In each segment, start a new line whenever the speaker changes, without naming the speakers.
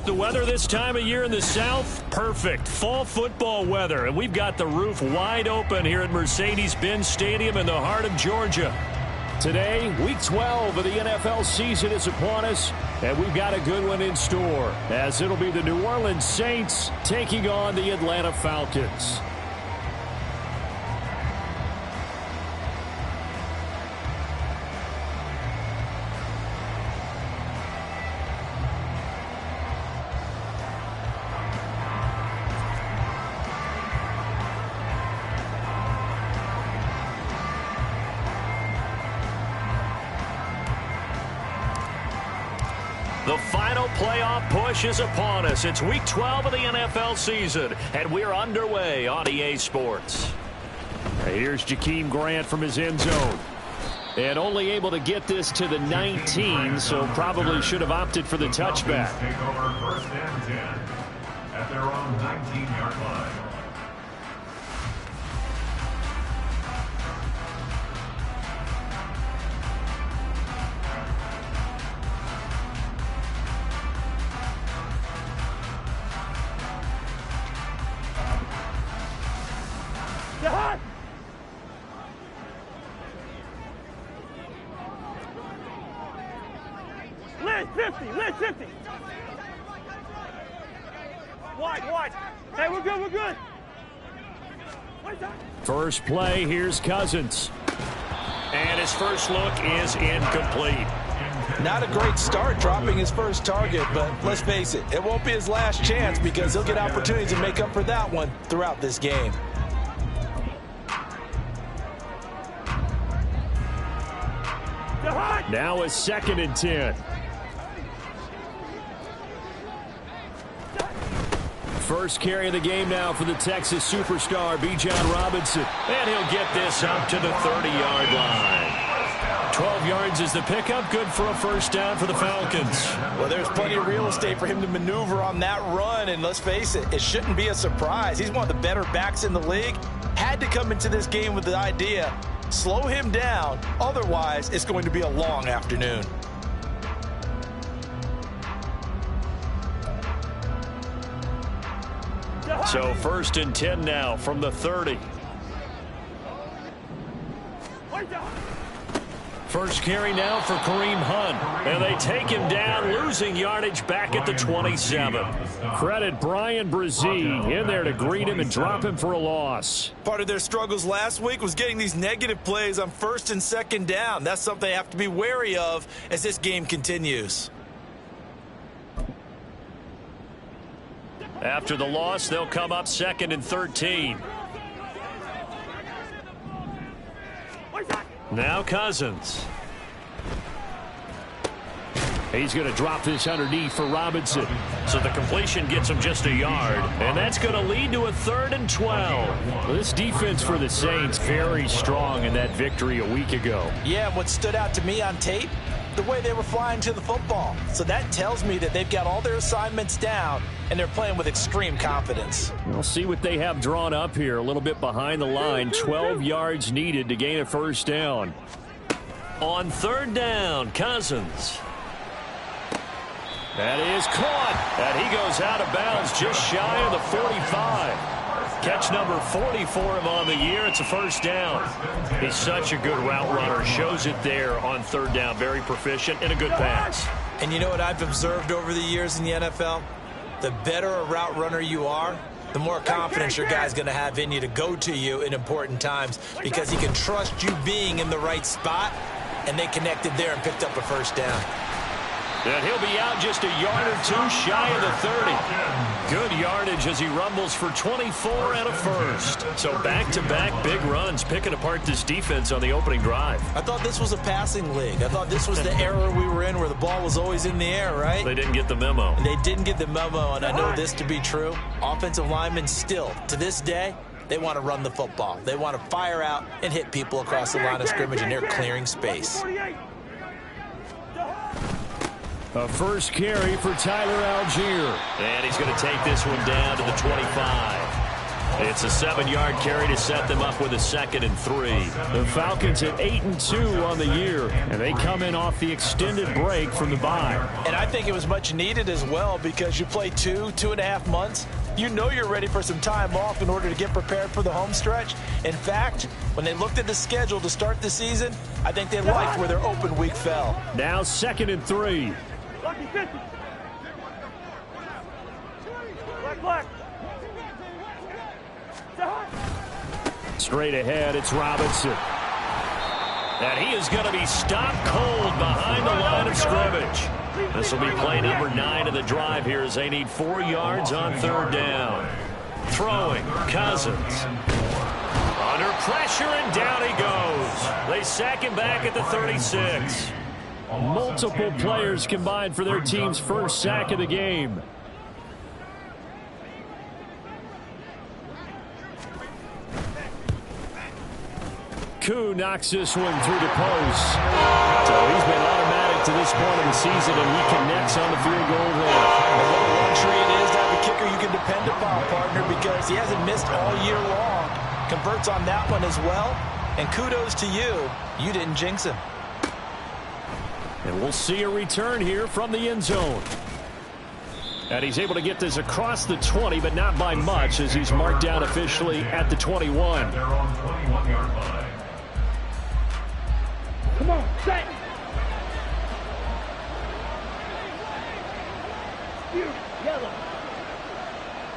The weather this time of year in the South, perfect. Fall football weather, and we've got the roof wide open here at Mercedes-Benz Stadium in the heart of Georgia. Today, Week 12 of the NFL season is upon us, and we've got a good one in store, as it'll be the New Orleans Saints taking on the Atlanta Falcons. The final playoff push is upon us. It's Week 12 of the NFL season, and we're underway on EA Sports. Here's Jakeem Grant from his end zone. And only able to get this to the 19, so probably should have opted for the touchback.
Take over first and 10 at their own 19-yard line.
Lid 50. Wide. Hey, we're good.
First play, here's Cousins. And his first look is incomplete.
Not a great start dropping his first target, but let's face it, it won't be his last chance because he'll get opportunities to make up for that one throughout this game.
Now a 2nd and 10. First carry of the game now for the Texas superstar, Bijan Robinson. And he'll get this up to the 30-yard line. 12 yards is the pickup. Good for a first down for the Falcons.
Well, there's plenty of real estate for him to maneuver on that run. And let's face it, it shouldn't be a surprise. He's one of the better backs in the league. Had to come into this game with the idea, slow him down. Otherwise, it's going to be a long afternoon.
So 1st and 10 now from the 30. First carry now for Kareem Hunt. And they take him down, losing yardage back at the 27. Credit Brian Brzee in there to greet him and drop him for a loss.
Part of their struggles last week was getting these negative plays on 1st and 2nd down. That's something they have to be wary of as this game continues.
After the loss, they'll come up 2nd and 13. Now Cousins. He's going to drop this underneath for Robinson. So the completion gets him just a yard. And that's going to lead to a 3rd and 12. Well, this defense for the Saints very strong in that victory a week ago.
Yeah, what stood out to me on tape, the way they were flying to the football. So that tells me that they've got all their assignments down and they're playing with extreme confidence.
We'll see what they have drawn up here. A little bit behind the line. 12 yards needed to gain a first down. On 3rd down, Cousins. That is caught. And he goes out of bounds just shy of the 45. Catch number 40 for him on the year. It's a first down. He's such a good route runner. Shows it there on 3rd down. Very proficient and a good pass.
And you know what I've observed over the years in the NFL? The better a route runner you are, the more confidence your guy's going to have in you to go to you in important times because he can trust you being in the right spot, and they connected there and picked up a first down.
And he'll be out just a yard or two shy of the 30. Good yardage as he rumbles for 24 and a first. So back-to-back big runs, picking apart this defense on the opening drive.
I thought this was a passing league. I thought this was the era we were in where the ball was always in the air, right?
They didn't get the memo.
They didn't get the memo, and I know this to be true. Offensive linemen still, to this day, they want to run the football. They want to fire out and hit people across the line of scrimmage, and they're clearing space.
A first carry for Tyler Algier. And he's going to take this one down to the 25. It's a 7-yard carry to set them up with a 2nd and 3.
The Falcons at 8-2 on the year, and they come in off the extended break from the bye.
And I think it was much needed as well because you play 2.5 months. You know you're ready for some time off in order to get prepared for the home stretch. In fact, when they looked at the schedule to start the season, I think they liked where their open week fell.
Now 2nd and 3.
Lucky 50. Black.
Straight ahead, it's Robinson.
And he is going to be stopped cold behind the line of scrimmage. This will be play number 9 of the drive here as they need 4 yards on 3rd down. Throwing, Cousins. Under pressure, and down he goes. They sack him back at the 36.
Multiple players combined for their team's first sack of the game. Koo knocks this one through the post. So he's been automatic to this point of the season, and he connects on the field goal there.
And what a luxury it is to have a kicker you can depend upon, partner, because he hasn't missed all year long. Converts on that one as well. And kudos to you. You didn't jinx him.
And we'll see a return here from the end zone. And he's able to get this across the 20, but not by much, as he's marked down officially at the 21.
They're on 21-yard line.
Come on, set. Yellow.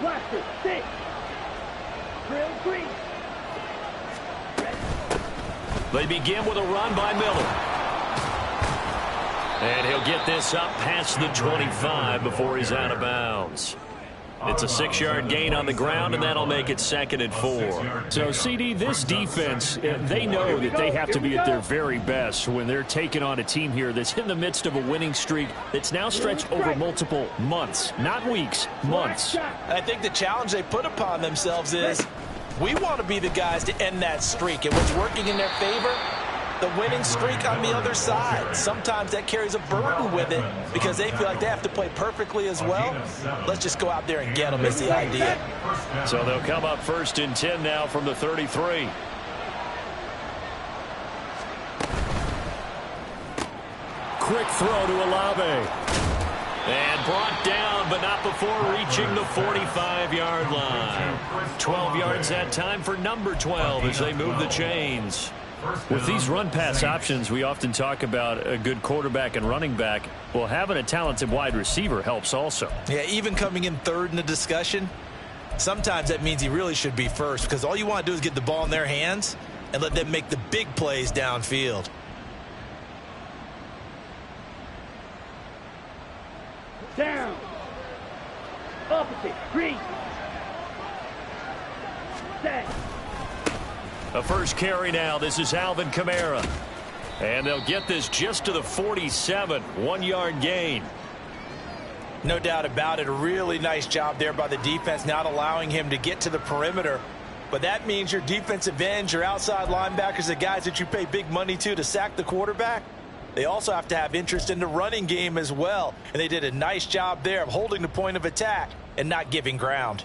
Blaster, 6. Drill, green.
They begin with a run by Miller. And he'll get this up past the 25 before he's out of bounds. It's a 6-yard gain on the ground, and that'll make it 2nd and 4.
So, CD, this defense, they know that they have to be at their very best when they're taking on a team here that's in the midst of a winning streak that's now stretched over multiple months, not weeks, months.
I think the challenge they put upon themselves is we want to be the guys to end that streak. And what's working in their favor? The winning streak on the other side. Sometimes that carries a burden with it because they feel like they have to play perfectly as well. Let's just go out there and get them is the idea.
So they'll come up 1st and 10 now from the 33.
Quick throw to Olave.
And brought down, but not before reaching the 45-yard line. 12 yards that time for number 12 as they move the chains.
With these run-pass options, we often talk about a good quarterback and running back. Well, having a talented wide receiver helps also.
Yeah, even coming in 3rd in the discussion, sometimes that means he really should be first because all you want to do is get the ball in their hands and let them make the big plays downfield.
Down. Opposite, green. Set.
A first carry now. This is Alvin Kamara. And they'll get this just to the 47. 1-yard gain.
No doubt about it. A really nice job there by the defense, not allowing him to get to the perimeter. But that means your defensive ends, your outside linebackers, the guys that you pay big money to sack the quarterback, they also have to have interest in the running game as well. And they did a nice job there of holding the point of attack and not giving ground.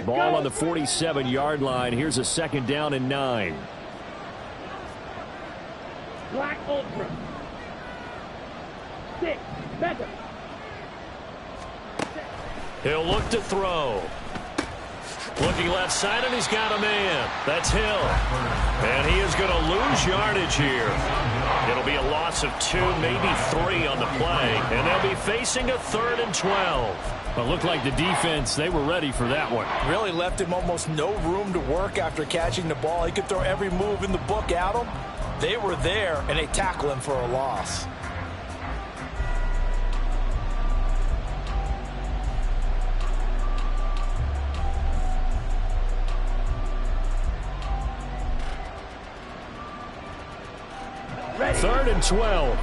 Ball on the 47-yard line. Here's a 2nd down and 9.
Black Ultra. 6. Mega.
He'll look to throw. Looking left side, and he's got a man. That's Hill. And he is going to lose yardage here. It'll be a loss of 2, maybe 3 on the play. And they'll be facing a 3rd and 12.
It looked like the defense, they were ready for that one.
Really left him almost no room to work after catching the ball. He could throw every move in the book at him. They were there, and they tackle him for a loss.
Ready.
3rd and 12.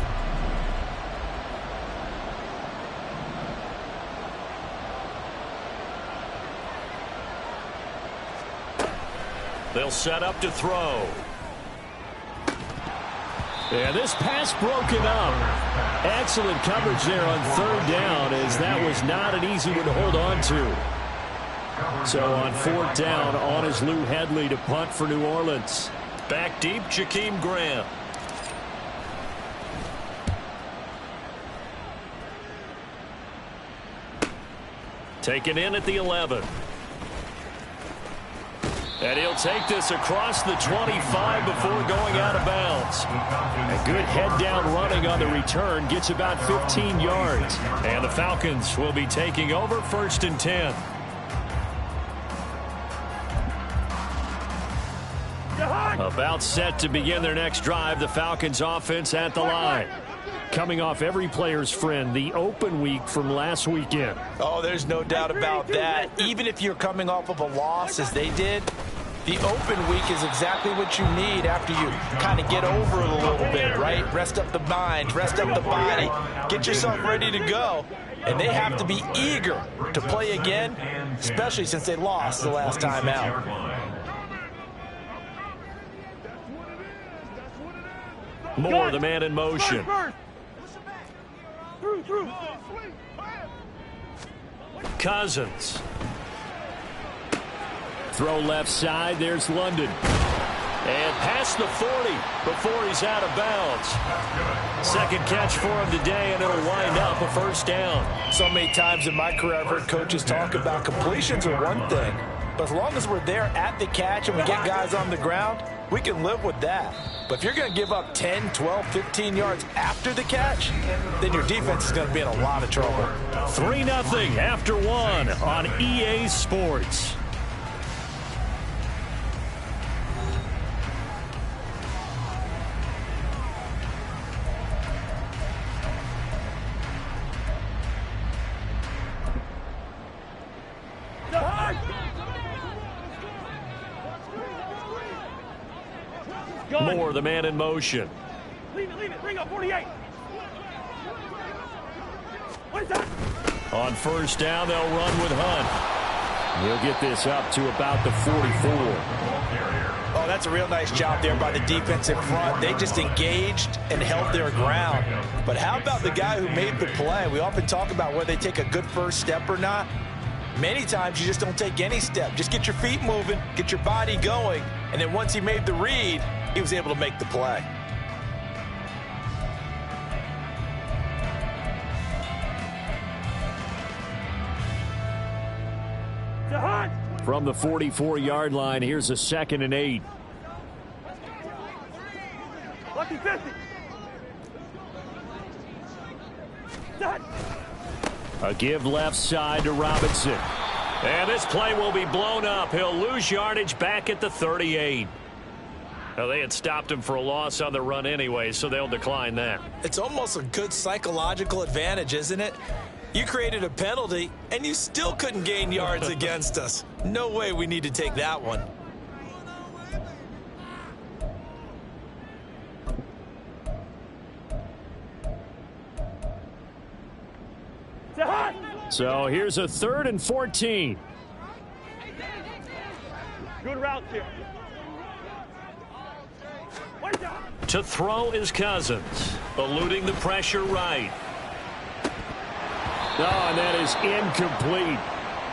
They'll set up to throw.
And this pass broken up. Excellent coverage there on 3rd down, as that was not an easy one to hold on to. So on 4th down, on is Lou Hedley to punt for New Orleans.
Back deep, Jakeem Graham. Taken in at the 11. And he'll take this across the 25 before going out of bounds. A good head-down running on the return gets about 15 yards. And the Falcons will be taking over 1st and 10. About set to begin their next drive, the Falcons offense at the line. Coming off every player's friend, the open week from last weekend.
Oh, there's no doubt about that. Even if you're coming off of a loss as they did, the open week is exactly what you need after you kind of get over it a little bit, right? Rest up the mind, rest up the body, get yourself ready to go. And they have to be eager to play again, especially since they lost the last time out.
Moore, the man in motion. Cousins.
Throw left side. There's London.
And past the 40 before he's out of bounds. Second catch for him today, and it'll wind up a 1st down.
So many times in my career, I've heard coaches talk about completions are one thing, but as long as we're there at the catch and we get guys on the ground, we can live with that. But if you're going to give up 10, 12, 15 yards after the catch, then your defense is going to be in a lot of trouble.
3-0 after 1 on EA Sports. Moore, the man in motion.
Leave it. Bring up 48. What is that?
On 1st down, they'll run with Hunt. He'll get this up to about the 44.
Oh, that's a real nice job there by the defensive front. They just engaged and held their ground. But how about the guy who made the play? We often talk about whether they take a good first step or not. Many times you just don't take any step. Just get your feet moving, get your body going, and then once he made the read, he was able to make the play.
From the 44-yard line, here's a 2nd and 8.
Lucky 50.
A give left side to Robinson.
And this play will be blown up. He'll lose yardage back at the 38. Well, they had stopped him for a loss on the run anyway, so they'll decline that.
It's almost a good psychological advantage, isn't it? You created a penalty, and you still couldn't gain yards against us. No way we need to take that one.
So here's a 3rd and 14.
Good route here.
To throw is Cousins, eluding the pressure right.
Oh, and that is incomplete.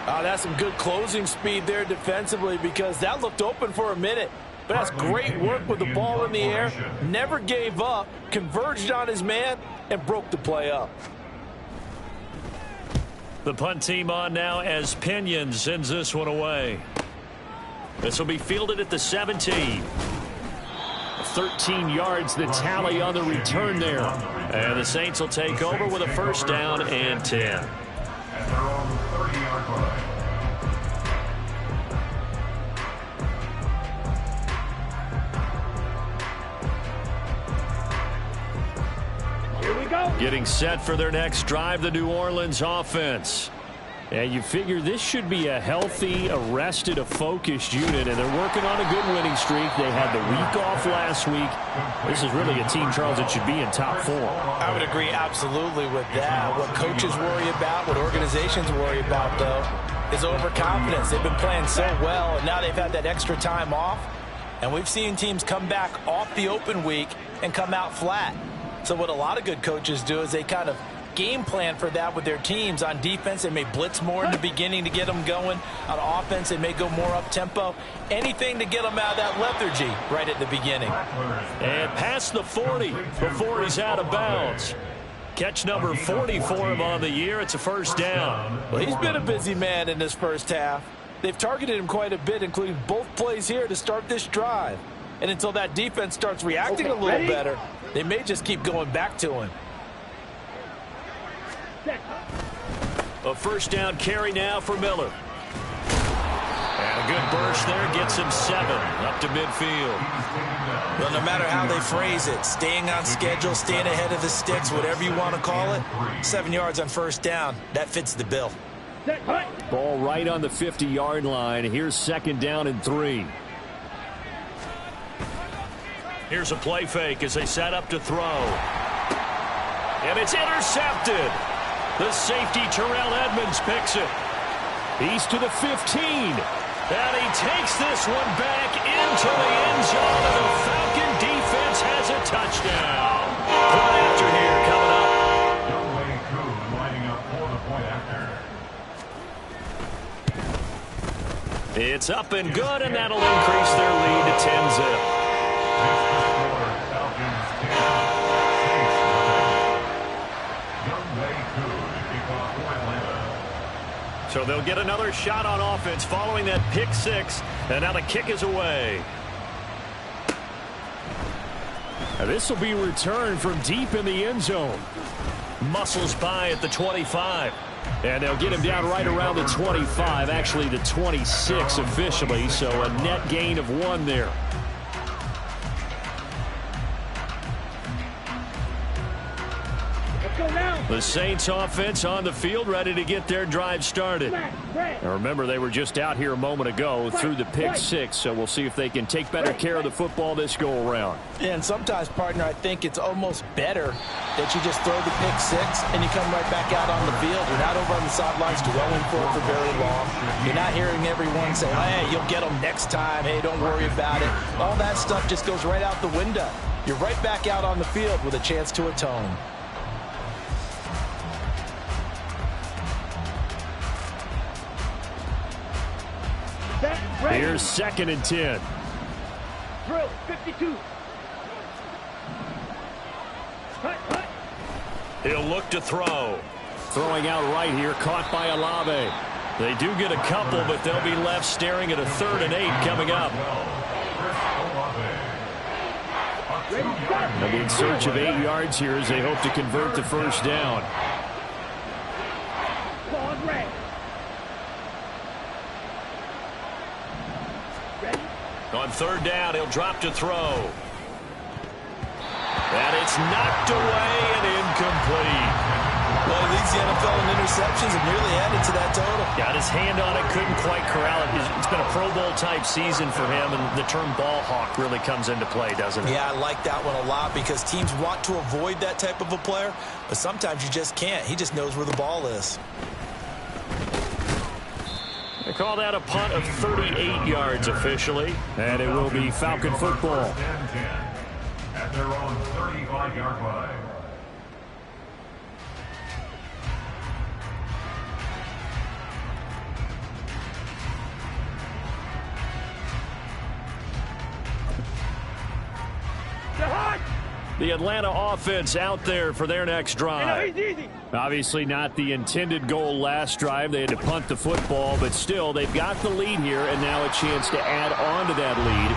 That's some good closing speed there defensively because that looked open for a minute. But that's great work with the ball in the air. Never gave up, converged on his man, and broke the play up.
The punt team on now as Pinion sends this one away. This will be fielded at the 17.
13 yards, the tally on the return there.
And the Saints will take over with a 1st down and 10.
At their own 30-yard line.
Here we go.
Getting set for their next drive, the New Orleans offense.
And you figure this should be a healthy, arrested, a focused unit, and they're working on a good winning streak. They had the week off last week. This is really a team, Charles, that should be in top form.
I would agree absolutely with that. What coaches worry about, what organizations worry about, though, is overconfidence. They've been playing so well, and now they've had that extra time off. And we've seen teams come back off the open week and come out flat. So what a lot of good coaches do is they kind of game plan for that with their teams. On defense, they may blitz more in the beginning to get them going. On offense, they may go more up-tempo. Anything to get them out of that lethargy right at the beginning.
And past the 40 before he's out of bounds. Catch number 40 for him on the year. It's a first down.
Well, he's been a busy man in this first half. They've targeted him quite a bit, including both plays here to start this drive. And until that defense starts reacting a little better, they may just keep going back to him.
A first down carry now for Miller. And a good burst there gets him 7 up to midfield.
Well, no matter how they phrase it, staying on schedule, staying ahead of the sticks, whatever you want to call it, 7 yards on first down, that fits the bill.
Ball right on the 50-yard line. Here's second down and 3. Here's a play fake as they set up to throw. And it's intercepted. The safety, Terrell Edmonds, picks it. He's to the 15. And he takes this one back into the end zone, and the Falcon defense has a touchdown. Point after here coming up.
Youngway Kuhn lining up for the point after.
It's up and good, and that'll increase their lead to 10-zip.
Falcons 10, 6. Youngway Kuhn, kickoff for Atlanta.
So they'll get another shot on offense following that pick 6, and now the kick is away. Now this will be returned from deep in the end zone. Muscles by at the 25. And they'll get him down right around the 25, actually the 26 officially, so a net gain of 1 there. The Saints offense on the field, ready to get their drive started. Now remember, they were just out here a moment ago through the pick 6, so we'll see if they can take better care of the football this go around.
And sometimes, partner, I think it's almost better that you just throw the pick 6 and you come right back out on the field. You're not over on the sidelines dwelling for it for very long. You're not hearing everyone say, hey, you'll get them next time. Hey, don't worry about it. All that stuff just goes right out the window. You're right back out on the field with a chance to atone.
Here's second and 10.
Drill, 52.
He'll look to throw. Throwing out right here, caught by Olave. They do get a couple, but they'll be left staring at a 3rd and 8 coming up. They'll be in search of 8 yards here as they hope to convert the first down. On 3rd down, he'll drop to throw. And it's knocked away and incomplete.
Well, he leads the NFL in interceptions and nearly added to that total.
Got his hand on it, couldn't quite corral it. It's been a Pro Bowl-type season for him, and the term ball hawk really comes into play, doesn't it?
Yeah, I like that one a lot because teams want to avoid that type of a player, but sometimes you just can't. He just knows where the ball is.
They call that a punt of 38 yards officially, and it will be Falcon football.
At their own 35-yard line.
The Atlanta offense out there for their next drive. Obviously not the intended goal last drive. They had to punt the football, but still they've got the lead here, and now a chance to add on to that lead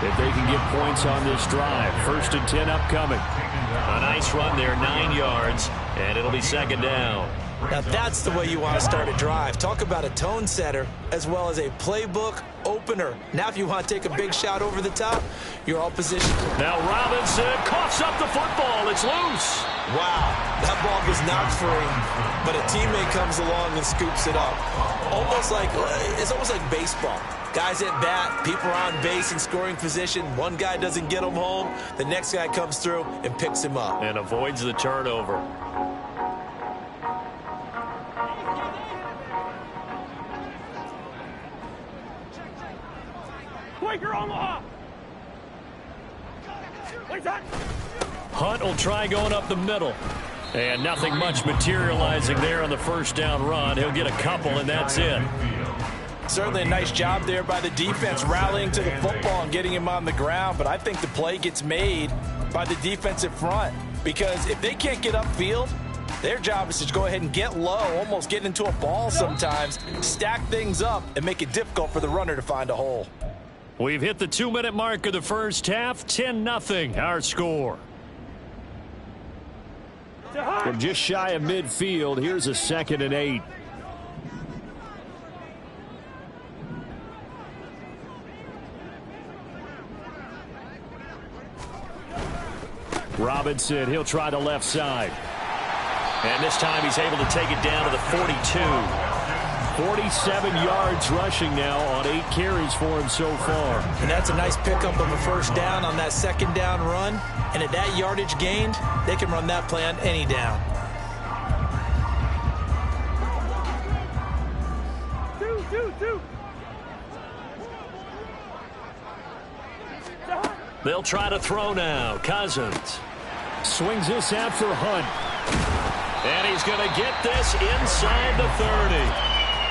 if they can get points on this drive. 1st and 10 upcoming. A nice run there, 9 yards, and it'll be second down.
Now that's the way you want to start a drive. Talk about a tone setter as well as a playbook opener. Now if you want to take a big shot over the top, you're all positioned.
Now Robinson coughs up the football. It's loose.
Wow, that ball was not free, but a teammate comes along and scoops it up. It's almost like baseball. Guys at bat, people are on base in scoring position. One guy doesn't get him home. The next guy comes through and picks him up.
And avoids the turnover.
Quaker Omaha. What's that?
Hunt will try going up the middle. And nothing much materializing there on the first down run. He'll get a couple, and that's it.
Certainly a nice job there by the defense, rallying to the football and getting him on the ground. But I think the play gets made by the defensive front, because if they can't get upfield, their job is to go ahead and get low, almost get into a ball sometimes, stack things up, and make it difficult for the runner to find a hole.
We've hit the 2-minute mark of the first half. 10-0 our score.
From just shy of midfield, here's a 2nd and 8. Robinson, he'll try the left side.
And this time he's able to take it down to the 42.
47 yards rushing now on 8 carries for him so far.
And that's a nice pickup of a first down on that second down run. And at that yardage gained, they can run that play on any down.
Two.
They'll try to throw now. Cousins
Swings this out for Hunt.
and he's going to get this inside the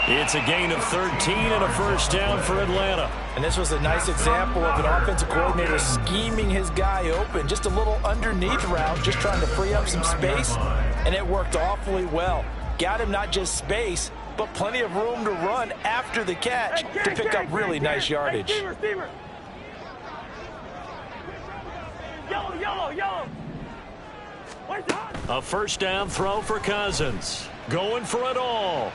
30. It's a gain of 13 and a first down for Atlanta.
And this was a nice example of an offensive coordinator scheming his guy open. Just a little underneath route, just trying to free up some space, and it worked awfully well. Got him not just space, but plenty of room to run after the catch to pick up really nice yardage.
Yellow.
A first down throw for Cousins. Going for it all.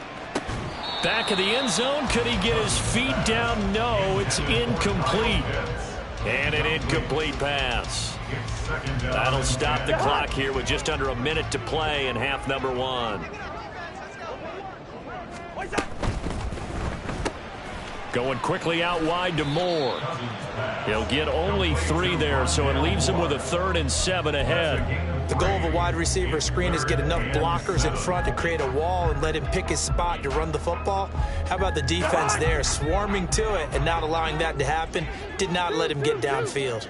Back of the end zone. Could he get his feet down? No, it's incomplete. And an incomplete pass. That'll stop the clock here with just under a minute to play in half number 1. Going quickly out wide to Moore. He'll get only 3 there, so it leaves him with a 3rd and 7 ahead.
The goal of a wide receiver screen is get enough blockers in front to create a wall and let him pick his spot to run the football. How about the defense there, swarming to it and not allowing that to happen? Did not let him get downfield.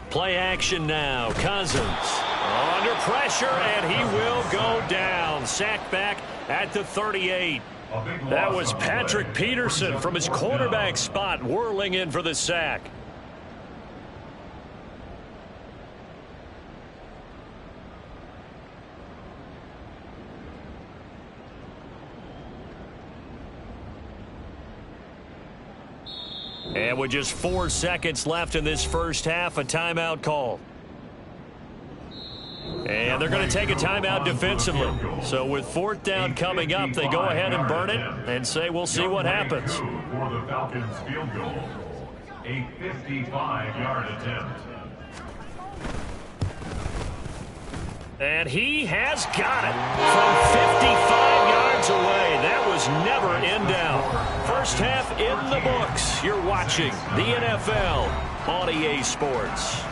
Play action now. Cousins under pressure, and he will go down. Sacked back at the 38. That was Patrick Peterson from his quarterback spot whirling in for the sack. And with just 4 seconds left in this first half, a timeout call. And they're going to take a timeout defensively. So with 4th down coming up, they go ahead and burn it and say we'll see what happens.
For the Falcons field goal, a 55-yard attempt.
And he has got it from 55 yards away. That was never in doubt. First half in the books. You're watching the NFL on EA Sports.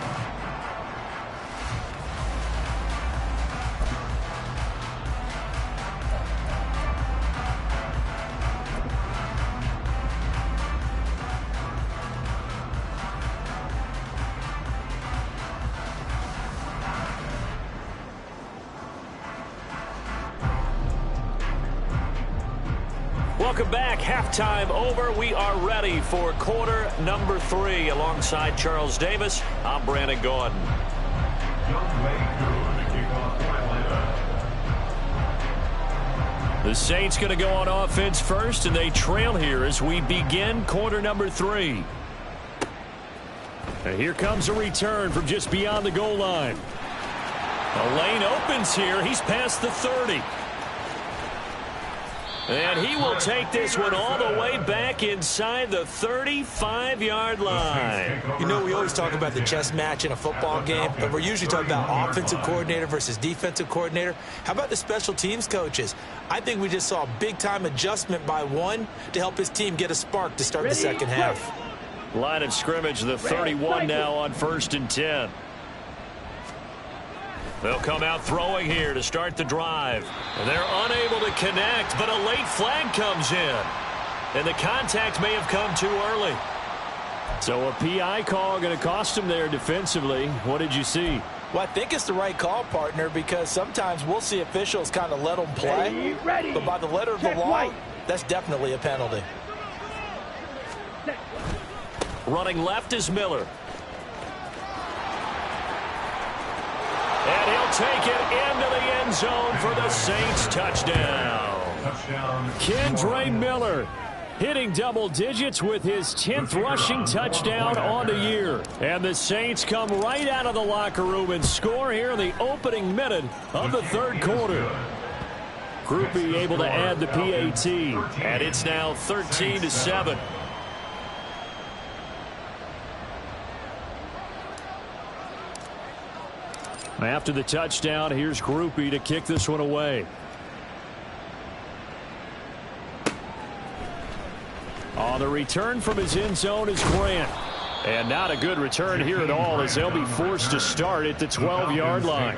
Welcome back. Halftime over. We are ready for quarter number 3. Alongside Charles Davis, I'm Brandon Gordon. The Saints going to go on offense first, and they trail here as we begin quarter number 3. And here comes a return from just beyond the goal line. The lane opens here. He's past the 30. And he will take this one all the way back inside the 35-yard line.
You know, we always talk about the chess match in a football game, but we're usually talking about offensive coordinator versus defensive coordinator. How about the special teams coaches? I think we just saw a big-time adjustment by one to help his team get a spark to start the second half.
Line of scrimmage, the 31 now on 1st and 10. They'll come out throwing here to start the drive. And they're unable to connect, but a late flag comes in. And the contact may have come too early. So a PI call going to cost him there defensively. What did you see?
Well, I think it's the right call, partner, because sometimes we'll see officials kind of let them play.
Ready.
But by the letter of the law, that's definitely a penalty.
Running left is Miller. And he'll take it into the end zone for the Saints touchdown. Kendre Miller hitting double digits with his 10th rushing touchdown on the year. And the Saints come right out of the locker room and score here in the opening minute of the third quarter. Groupie able to add the PAT, and it's now 13-7. After the touchdown, here's Groupie to kick this one away. On the return from his end zone is Grant. And not a good return here at all, as they'll be forced to start at the 12-yard line.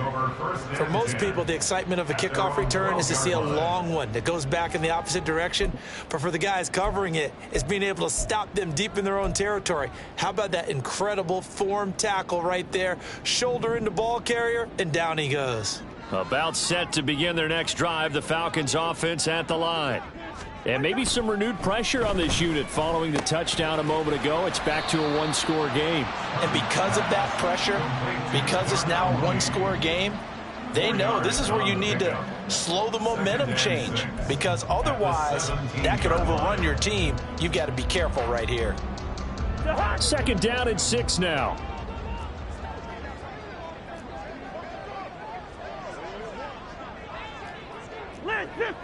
For most people, the excitement of a kickoff return is to see a long one that goes back in the opposite direction. But for the guys covering it, it's being able to stop them deep in their own territory. How about that incredible form tackle right there? Shoulder into ball carrier, and down he goes.
About set to begin their next drive, the Falcons offense at the line. And maybe some renewed pressure on this unit following the touchdown a moment ago. It's back to a one-score game.
And because of that pressure, because it's now a one-score game, they know this is where you need to slow the momentum change. Because otherwise, that could overrun your team. You've got to be careful right here.
Second down and 6 now.
Let's 50.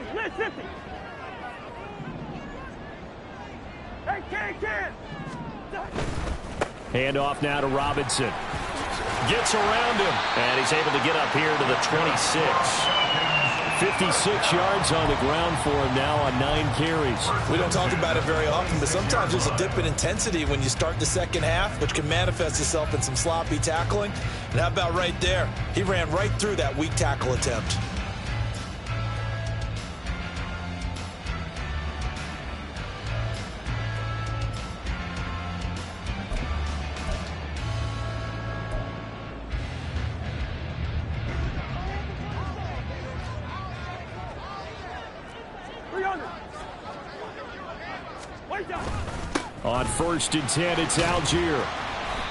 Handoff now to Robinson. Gets around him, and he's able to get up here to the 26. 56 yards on the ground for him now on 9 carries.
We don't talk about it very often, but sometimes there's a dip in intensity when you start the second half, which can manifest itself in some sloppy tackling. And how about right there? He ran right through that weak tackle attempt.
On 1st and 10, it's Algier.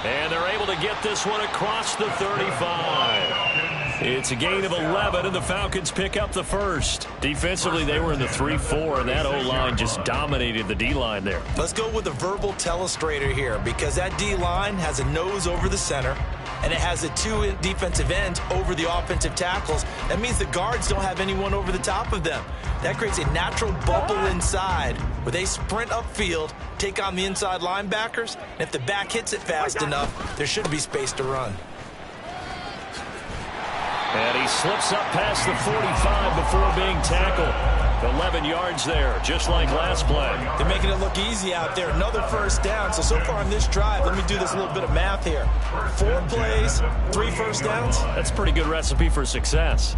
And they're able to get this one across the 35. It's a gain of 11, and the Falcons pick up the first. Defensively, they were in the 3-4, and that O-line just dominated the D-line there.
Let's go with a verbal telestrator here, because that D-line has a nose over the center, and it has the 2 defensive ends over the offensive tackles. That means the guards don't have anyone over the top of them. That creates a natural bubble inside where they sprint upfield, take on the inside linebackers, and if the back hits it fast enough, there should be space to run.
And he slips up past the 45 before being tackled. 11 yards there, just like last play.
They're making it look easy out there. Another first down. So far on this drive, let me do this little bit of math here. 4 plays, 3 first downs.
That's a pretty good recipe for success.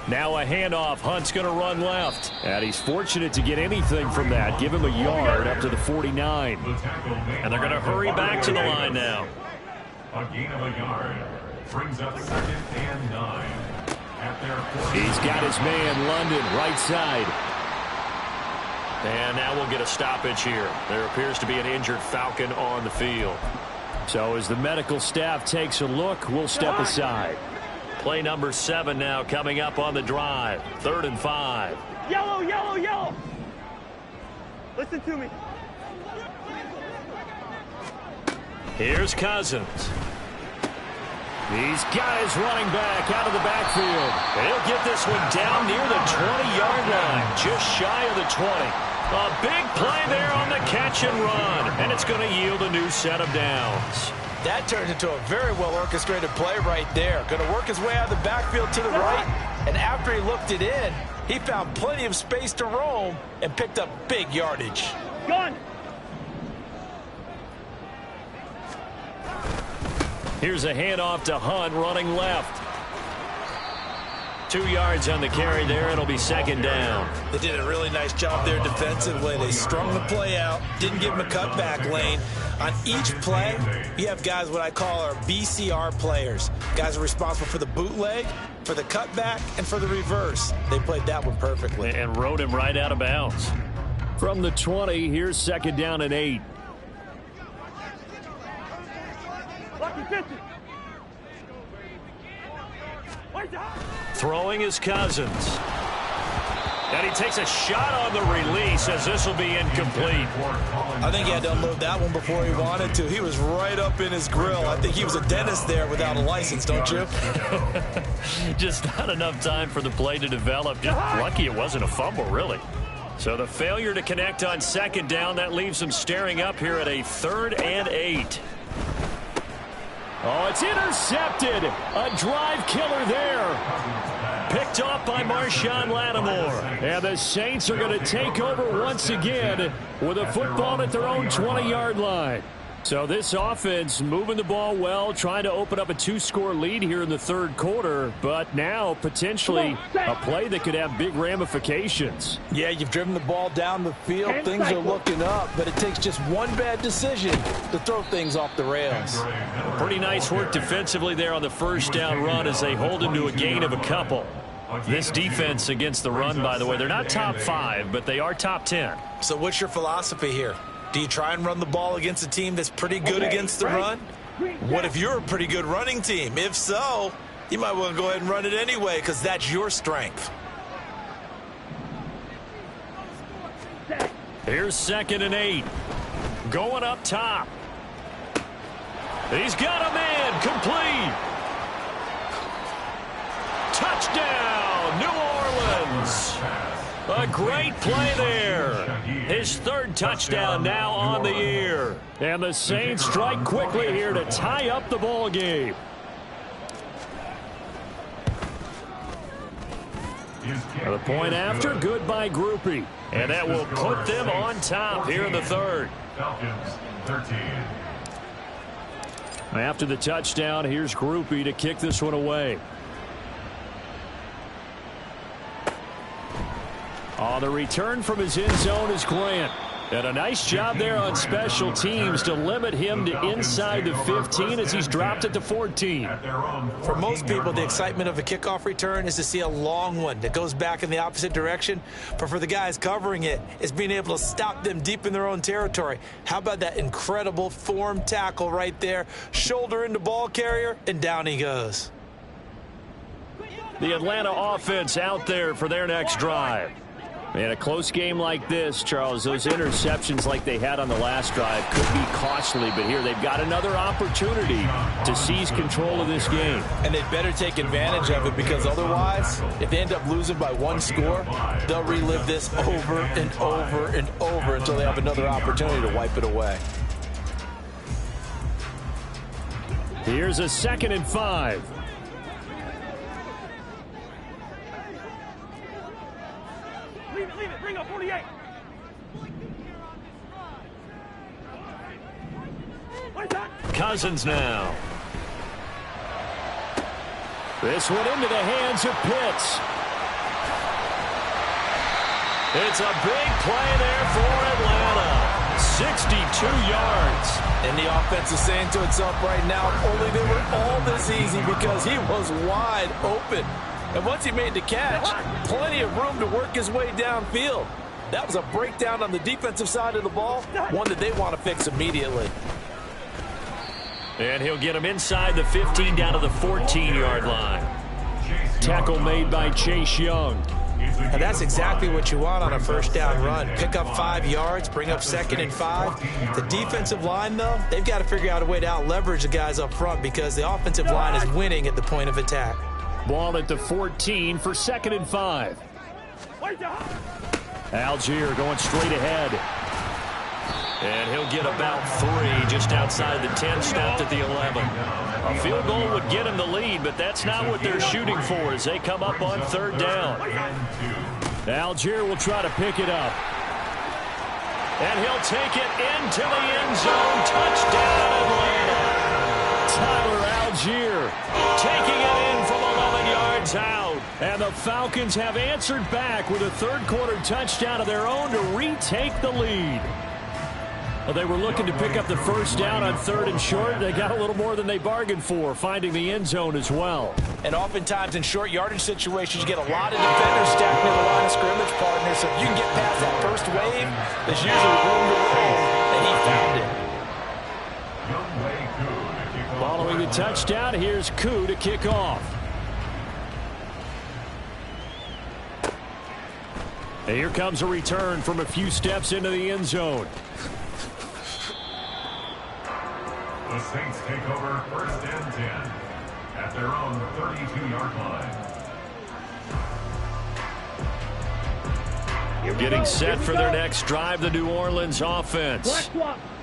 Now a handoff. Hunt's going to run left. And he's fortunate to get anything from that. Give him a yard up to the 49. And they're going to hurry back to the line now.
A gain of a yard brings up 2nd and 9.
He's got his man, London, right side. And now we'll get a stoppage here. There appears to be an injured Falcon on the field. So as the medical staff takes a look, we'll step aside. Play number 7 now coming up on the drive. 3rd and 5.
Yellow. Listen to me.
Here's Cousins. These guys running back out of the backfield. He'll get this one down near the 20-yard line, just shy of the 20. A big play there on the catch and run, and it's going to yield a new set of downs.
That turned into a very well-orchestrated play right there. Going to work his way out of the backfield to the right, and after he looked it in, he found plenty of space to roam and picked up big yardage.
Gun.
Here's a handoff to Hunt running left. 2 yards on the carry there. It'll be second down.
They did a really nice job there defensively. They strung the play out, didn't give him a cutback lane. On each play, you have guys what I call our BCR players. Guys are responsible for the bootleg, for the cutback, and for the reverse. They played that one perfectly.
And rode him right out of bounds. From the 20, here's second down and 8. Throwing is Cousins. And he takes a shot on the release as this will be incomplete.
I think he had to unload that one before he wanted to. He was right up in his grill. I think he was a dentist there without a license, don't you?
Just not enough time for the play to develop. Just lucky it wasn't a fumble, really. So the failure to connect on second down, that leaves him staring up here at a 3rd and 8. Oh, it's intercepted. A drive killer there. Picked off by Marshawn Lattimore. And the Saints are going to take over once again with a football at their own 20-yard line. So this offense moving the ball well, trying to open up a 2-score lead here in the 3rd quarter, but now potentially a play that could have big ramifications.
Yeah, you've driven the ball down the field. Things are looking up, but it takes just one bad decision to throw things off the rails.
Pretty nice work defensively there on the first down run as they hold him to a gain of a couple. This defense against the run, by the way, they're not top 5, but they are top 10.
So what's your philosophy here? Do you try and run the ball against a team that's pretty good against the run? What if you're a pretty good running team? If so, you might want to go ahead and run it anyway because that's your strength.
Here's 2nd and 8. Going up top. He's got a man complete. Touchdown, New Orleans. A great play there. His 3rd touchdown now on the year. And the Saints strike quickly here to tie up the ball game. The point after, good by Groupie. And that will put them on top here in the 3rd.
Falcons 13.
After the touchdown, here's Groupie to kick this one away. On the return from his end zone is Grant. And a nice job there on special teams to limit him to inside the 15 as he's dropped at the 14.
For most people, the excitement of a kickoff return is to see a long one that goes back in the opposite direction. But for the guys covering it, it's being able to stop them deep in their own territory. How about that incredible form tackle right there? Shoulder into ball carrier, and down he goes.
The Atlanta offense out there for their next drive. In a close game like this, Charles, those interceptions like they had on the last drive could be costly, but here they've got another opportunity to seize control of this game.
And they'd better take advantage of it because otherwise, if they end up losing by 1 score, they'll relive this over and over and over until they have another opportunity to wipe it away.
Here's a 2nd and 5.
Leave it, bring up 48.
Cousins now. This one into the hands of Pitts. It's a big play there for Atlanta. 62 yards.
And the offense is saying to itself right now, only they were all this easy because he was wide open. And once he made the catch, plenty of room to work his way downfield. That was a breakdown on the defensive side of the ball, one that they want to fix immediately.
And he'll get him inside the 15 down to the 14-yard line. Tackle made by Chase Young.
And that's exactly what you want on a first down run. Pick up 5 yards, bring up 2nd and 5. The defensive line, though, they've got to figure out a way to out-leverage the guys up front because the offensive line is winning at the point of attack.
Ball at the 14 for 2nd and 5. Algier going straight ahead. And he'll get about 3 just outside the 10, stopped at the 11. A field goal would get him the lead, but that's not what they're shooting for as they come up on 3rd down. Algier will try to pick it up. And he'll take it into the end zone. Touchdown, Atlanta. Tyler Algier, taking it in from 11 yards out. And the Falcons have answered back with a third-quarter touchdown of their own to retake the lead. Well, they were looking to pick up the first down on 3rd and short. They got a little more than they bargained for, finding the end zone as well.
And oftentimes in short yardage situations, you get a lot of defenders stacked near the line of scrimmage, partner. So if you can get past that first wave, there's usually room to run, and he found it.
Following the touchdown, here's Koo to kick off. And here comes a return from a few steps into the end zone.
The Saints take over 1st and 10 at their own 32-yard line.
Getting set for their next drive, the New Orleans offense.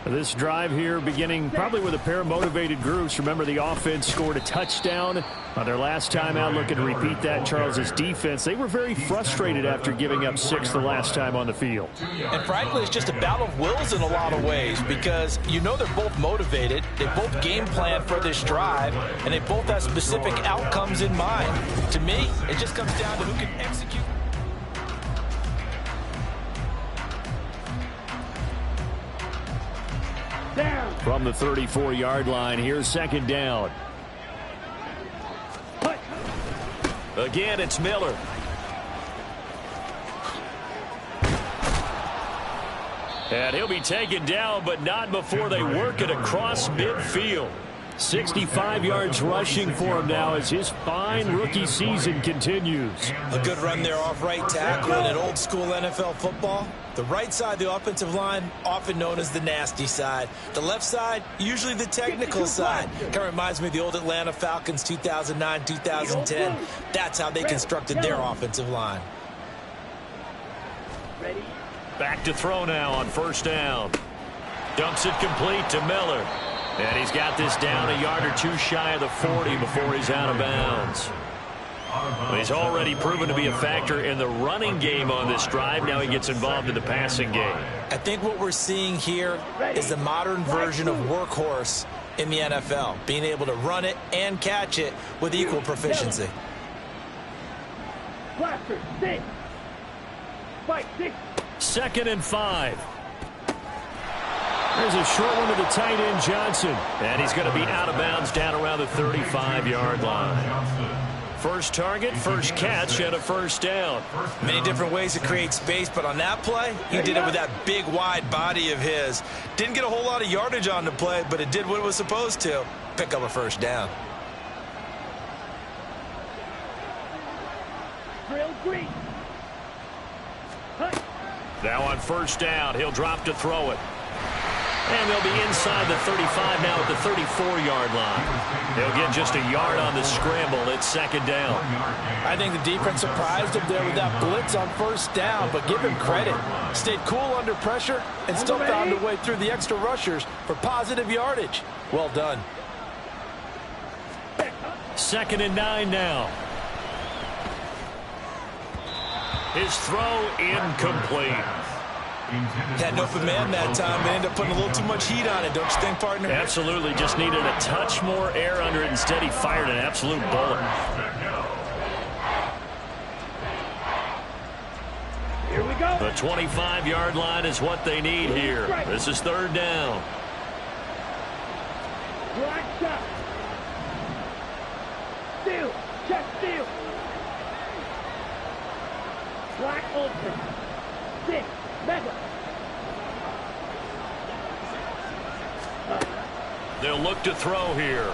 This drive here beginning probably with a pair of motivated groups. Remember, the offense scored a touchdown on their last time out. Looking to repeat that. Charles's defense, they were very frustrated after giving up 6 the last time on the field.
And frankly, it's just a battle of wills in a lot of ways because you know they're both motivated. They both game plan for this drive, and they both have specific outcomes in mind. To me, it just comes down to who can execute.
From the 34-yard line, here's 2nd down. Again, it's Miller. And he'll be taken down, but not before they work it across midfield. 65 yards rushing for him now as his fine rookie season continues.
A good run there off right tackle in an old-school NFL football. The right side of the offensive line, often known as the nasty side. The left side, usually the technical side. Kind of reminds me of the old Atlanta Falcons 2009, 2010. That's how they constructed their offensive line.
Back to throw now on 1st down. Dumps it complete to Miller. And he's got this down a yard or two shy of the 40 before he's out of bounds. Well, he's already proven to be a factor in the running game on this drive. Now he gets involved in the passing game.
I think what we're seeing here is the modern version of workhorse in the NFL, being able to run it and catch it with equal proficiency.
2nd and 5. There's a short one to the tight end, Johnson. And he's going to be out of bounds down around the 35-yard line. First target, first catch, and a 1st down.
Many different ways to create space, but on that play, he did it with that big, wide body of his. Didn't get a whole lot of yardage on the play, but it did what it was supposed to. Pick up a 1st down.
Now on 1st down, he'll drop to throw it. And they'll be inside the 35 now at the 34-yard line. They'll get just a yard on the scramble. It's 2nd down.
I think the defense surprised him there with that blitz on 1st down, but give him credit. Stayed cool under pressure and still found a way through the extra rushers for positive yardage. Well done.
2nd and 9 now. His throw incomplete.
Had an open man that time, but ended up putting a little too much heat on it, don't you think, partner?
Absolutely. Just needed a touch more air under it. Instead, he fired an absolute bullet.
Here we go.
The 25-yard line is what they need here. This is 3rd down.
Black shot. Steal. Check steal. Black open. 6. Mega.
They'll look to throw here.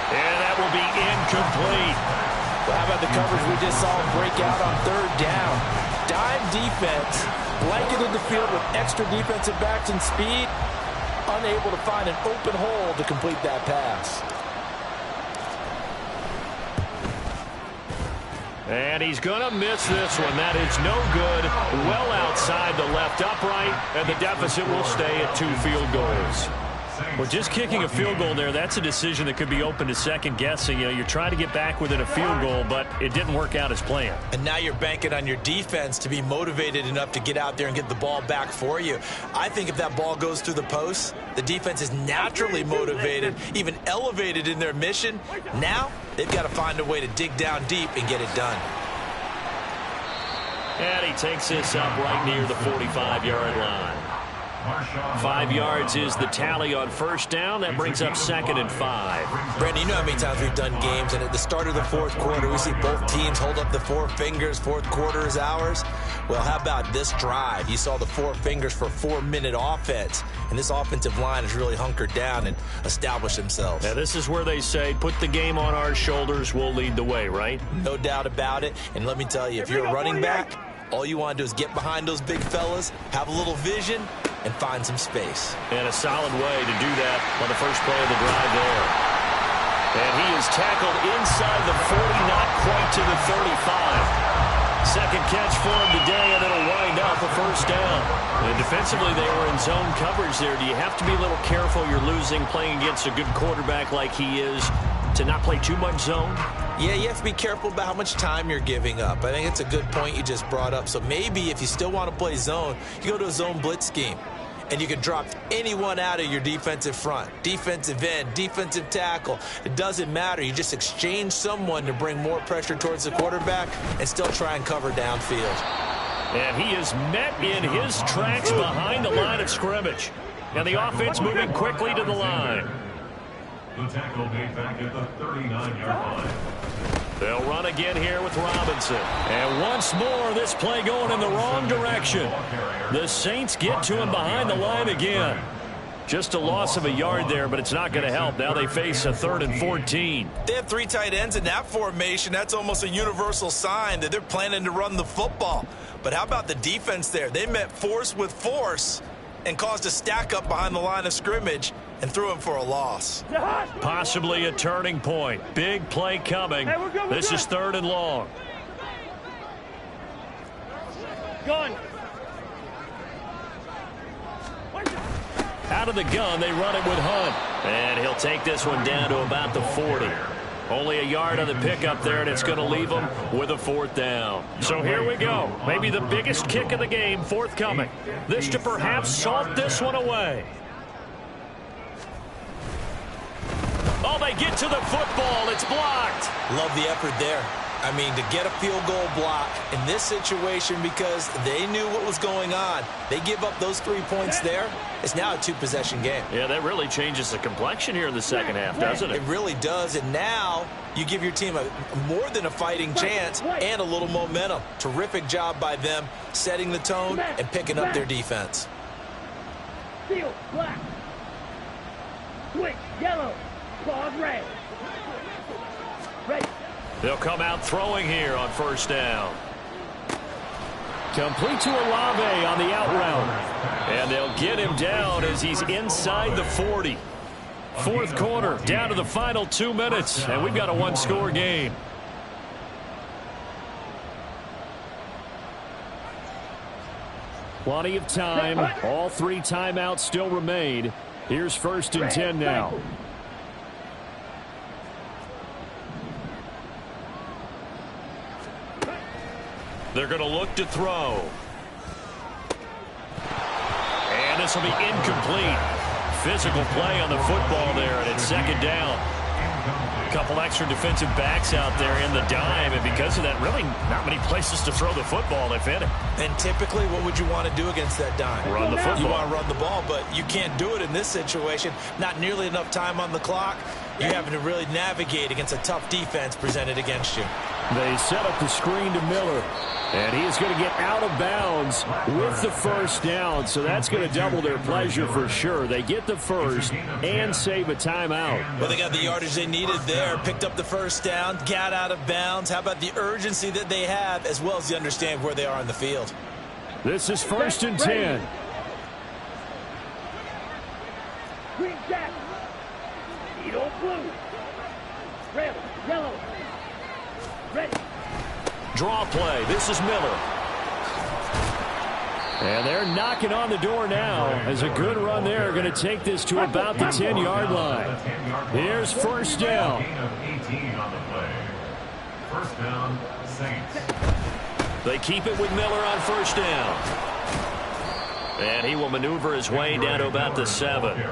And that will be incomplete.
Well, how about the coverage we just saw break out on 3rd down? Dime defense, blanketed the field with extra defensive backs and speed, unable to find an open hole to complete that pass.
And he's going to miss this one. That is no good. Well outside the left upright, and the deficit will stay at 2 field goals. Well, just kicking a field goal there, that's a decision that could be open to second guessing. You know, you're trying to get back within a field goal, but it didn't work out as planned.
And now you're banking on your defense to be motivated enough to get out there and get the ball back for you. I think if that ball goes through the post, the defense is naturally motivated, even elevated in their mission. Now they've got to find a way to dig down deep and get it done.
And he takes this up right near the 45-yard line. 5 yards is the tally on first down. That brings up 2nd and 5.
Brandon, you know how many times we've done games, and at the start of the fourth quarter, we see both teams hold up the four fingers. Fourth quarter is ours. Well, how about this drive? You saw the four fingers for 4-minute offense, and this offensive line has really hunkered down and established themselves.
Now, this is where they say, put the game on our shoulders, we'll lead the way, right?
No doubt about it. And let me tell you, if you're a running back, all you want to do is get behind those big fellas, have a little vision, and find some space.
And a solid way to do that on the first play of the drive there. And he is tackled inside the 40, not quite to the 35. Second catch for him today, and it'll wind up a first down. And defensively, they were in zone coverage there. Do you have to be a little careful? You're losing, playing against a good quarterback like he is, to not play too much zone?
Yeah, you have to be careful about how much time you're giving up. I think it's a good point you just brought up. So maybe if you still want to play zone, you go to a zone blitz scheme. And you can drop anyone out of your defensive front, defensive end, defensive tackle. It doesn't matter. You just exchange someone to bring more pressure towards the quarterback and still try and cover downfield.
And he is met in his tracks behind the line of scrimmage. And the offense moving quickly to the line.
The tackle made back at the 39-yard line.
They'll run again here with Robinson. And once more, this play going in the wrong direction. The Saints get to him behind the line again. Just a loss of a yard there, but it's not going to help. Now they face a 3rd and 14.
They have 3 tight ends in that formation. That's almost a universal sign that they're planning to run the football. But how about the defense there? They met force with force and caused a stack up behind the line of scrimmage and threw him for a loss.
Possibly a turning point. Big play coming.
Hey, we're good,
this is 3rd and long.
Gun.
Out of the gun, they run it with Hunt. And he'll take this one down to about the 40. Only a yard on the pickup there, and it's going to leave them with a 4th down. So here we go. Maybe the biggest kick of the game forthcoming. This to perhaps salt this one away. Oh, they get to the football. It's blocked.
Love the effort there. I mean, to get a field goal block in this situation because they knew what was going on. They give up those 3 points there. It's now a 2-possession game.
Yeah, that really changes the complexion here in the second half, doesn't it?
It really does. And now you give your team a more than a fighting chance and a little momentum. Terrific job by them setting the tone and picking up their defense.
Steel, black. Switch, yellow. Claws, red. Ready.
They'll come out throwing here on first down. Complete to Olave on the out route. And they'll get him down as he's inside the 40. 4th quarter, down to the final 2 minutes. And we've got a 1-score game. Plenty of time. All 3 timeouts still remain. Here's 1st and 10 now. They're going to look to throw. And this will be incomplete. Physical play on the football there, and it's 2nd down. A couple extra defensive backs out there in the dime, and because of that, really not many places to throw the football, if any.
And typically, what would you want to do against that dime?
Run the football.
You want to run the ball, but you can't do it in this situation. Not nearly enough time on the clock. You're having to really navigate against a tough defense presented against you.
They set up the screen to Miller. And he's going to get out of bounds with the first down. So that's going to double their pleasure for sure. They get the first and save a timeout.
Well, they got the yardage they needed there. Picked up the first down, got out of bounds. How about the urgency that they have as well as the understand where they are on the field?
This is 1st and 10.
Green jack. Edo blue. Red, yellow. Red.
Draw play. This is Miller. And they're knocking on the door now as a good run there. Going to take this to about the 10-yard line. Here's first down.
First down, Saints.
They keep it with Miller on first down. And he will maneuver his way down to about the 7.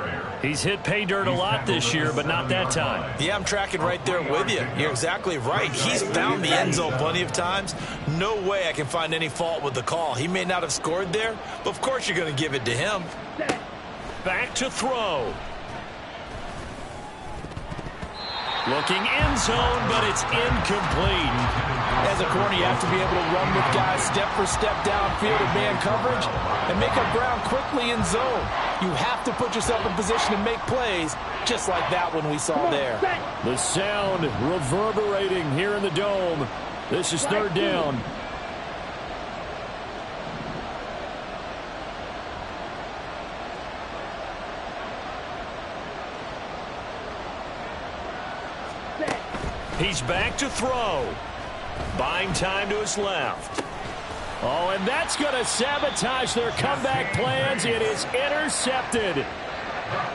He's hit pay dirt a lot this year, but not that time.
Yeah, I'm tracking right there with you. You're exactly right. He's found the end zone plenty of times. No way I can find any fault with the call. He may not have scored there, but of course you're going to give it to him.
Back to throw. Looking end zone, but it's incomplete.
As a corner, you have to be able to run with guys step for step downfield in man coverage and make up ground quickly in zone. You have to put yourself in position to make plays, just like that one we saw there.
The sound reverberating here in the dome. This is third down. He's back to throw. Buying time to his left. Oh, and that's going to sabotage their comeback plans. It is intercepted.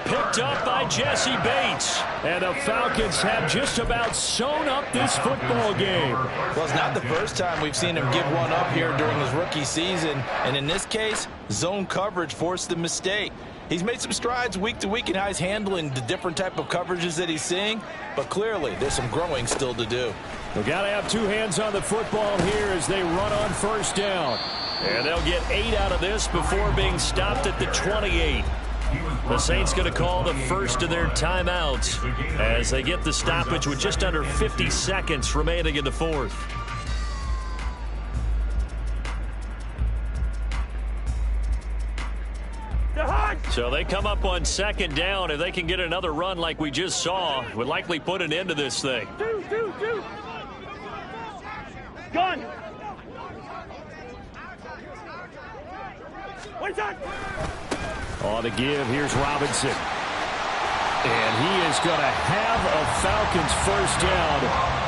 Picked up by Jesse Bates. And the Falcons have just about sewn up this football game.
Well, it's not the first time we've seen him give one up here during his rookie season. And in this case, zone coverage forced the mistake. He's made some strides week to week in how he's handling the different type of coverages that he's seeing. But clearly, there's some growing still to do.
We've got to have two hands on the football here as they run on first down. And they'll get 8 out of this before being stopped at the 28. The Saints going to call the first of their timeouts as they get the stoppage with just under 50 seconds remaining in the fourth. So they come up on second down. If they can get another run like we just saw, would likely put an end to this thing.
Gun. What's that?
On the give, here's Robinson. And he is going to have a Falcons first down.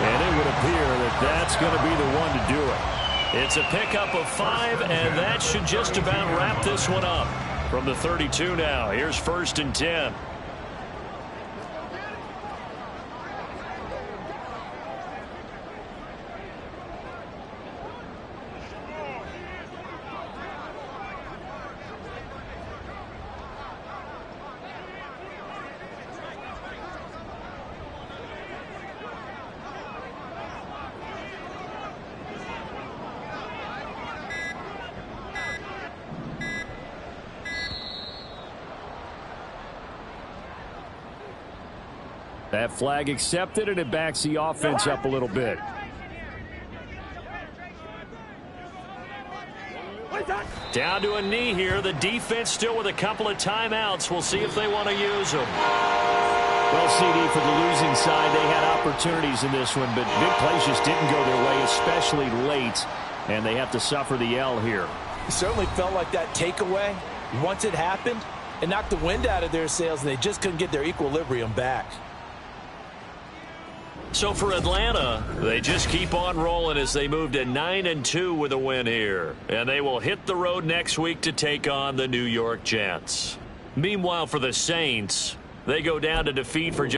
And it would appear that that's going to be the one to do it. It's a pickup of 5, and that should just about wrap this one up. From the 32 now, here's first and 10. That flag accepted, and it backs the offense up a little bit. Down to a knee here. The defense still with a couple of timeouts. We'll see if they want to use them. Well, CD, for the losing side, they had opportunities in this one, but big plays just didn't go their way, especially late, and they have to suffer the L here.
It certainly felt like that takeaway, once it happened, it knocked the wind out of their sails, and they just couldn't get their equilibrium back.
So for Atlanta, they just keep on rolling as they move to 9-2 with a win here. And they will hit the road next week to take on the New York Jets. Meanwhile, for the Saints, they go down to defeat for